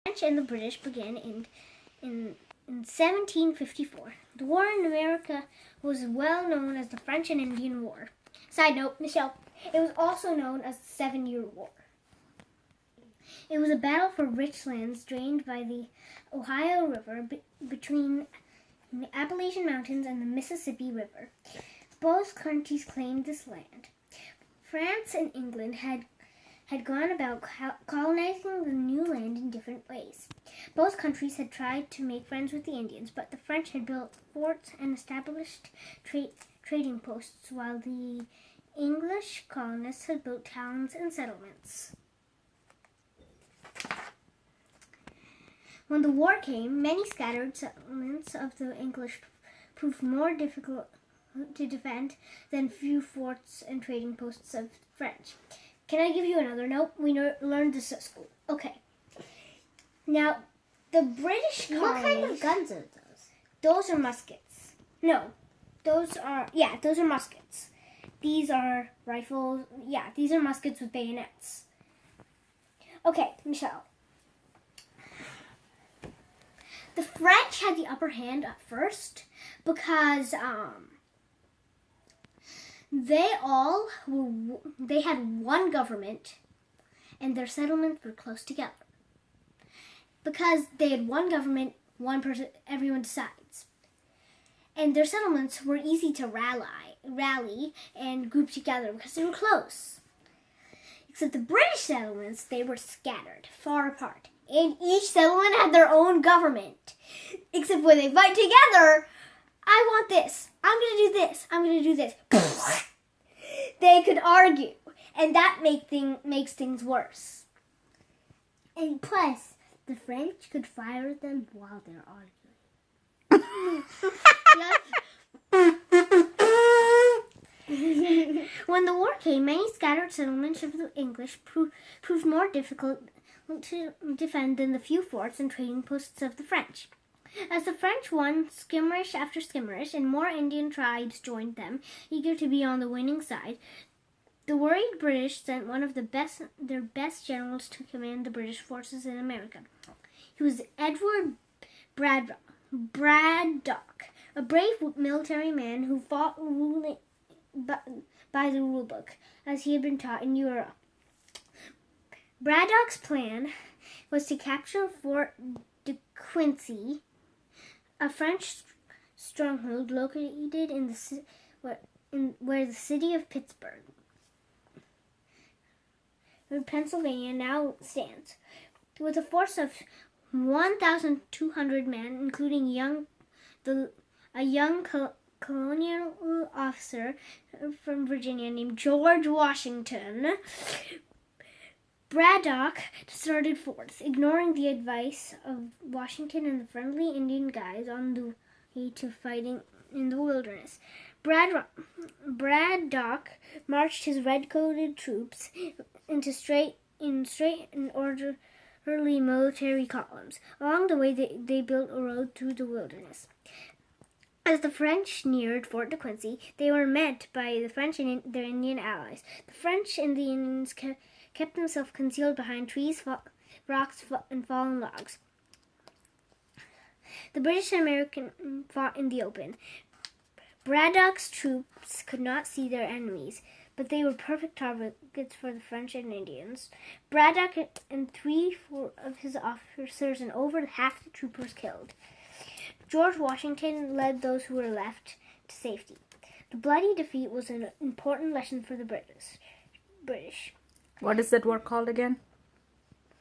French and the British began in 1754. The war in America was well known as the French and Indian War. Side note, Michelle, it was also known as the 7-Year War. It was a battle for rich lands drained by the Ohio River between the Appalachian Mountains and the Mississippi River. Both countries claimed this land. France and England had gone about colonizing the new land in different ways. Both countries had tried to make friends with the Indians, but the French had built forts and established trading posts, while the English colonists had built towns and settlements. When the war came, many scattered settlements of the English proved more difficult to defend than few forts and trading posts of the French. Can I give you another note? We learned this at school. Okay. Now, the British colonies... What kind of guns are those? Those are muskets. No, those are muskets. These are rifles. Yeah, these are muskets with bayonets. Okay, Michelle. The French had the upper hand at first because they had one government and their settlements were close together. Because they had one government, one person, everyone decides. And their settlements were easy to rally and group together because they were close. Except the British settlements, they were scattered, far apart. And each settlement had their own government. Except when they fight together, I want this, I'm going to do this, I'm going to do this. They could argue, and that makes things worse. And plus, the French could fire at them while they're arguing. When the war came, many scattered settlements of the English proved more difficult to defend than the few forts and trading posts of the French. As the French won skirmish after skirmish and more Indian tribes joined them, eager to be on the winning side, the worried British sent one of their best generals to command the British forces in America. He was Edward Braddock, a brave military man who fought by the rulebook, as he had been taught in Europe. Braddock's plan was to capture Fort de Quincy, a French stronghold located where the city of Pittsburgh, where Pennsylvania now stands. With a force of 1,200 men, including a young colonial officer from Virginia named George Washington, Braddock started forth, ignoring the advice of Washington and the friendly Indian guys on the way to fighting in the wilderness. Braddock marched his red-coated troops in straight and orderly military columns. Along the way, they built a road through the wilderness. As the French neared Fort de Quincy, they were met by the French and their Indian allies. The French and the Indians kept themselves concealed behind trees, rocks, and fallen logs. The British and Americans fought in the open. Braddock's troops could not see their enemies, but they were perfect targets for the French and Indians. Braddock and 3/4 of his officers and over half the troopers killed. George Washington led those who were left to safety. The bloody defeat was an important lesson for the British. What is that word called again?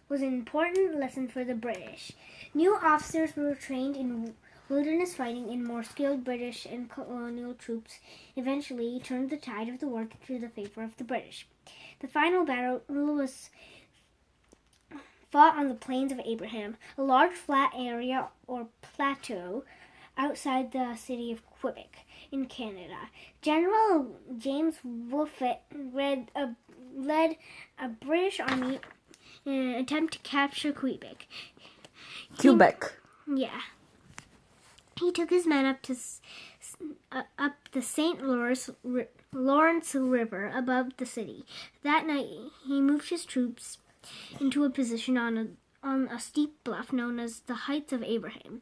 Was an important lesson for the British. New officers were trained in wilderness fighting, and more skilled British and colonial troops eventually turned the tide of the war to the favor of the British. The final battle was fought on the Plains of Abraham, a large flat area or plateau outside the city of Quebec in Canada. General James Wolfe led a British army in an attempt to capture Quebec. Yeah. He took his men up the St. Lawrence River above the city. That night, he moved his troops into a position on on a steep bluff known as the Heights of Abraham.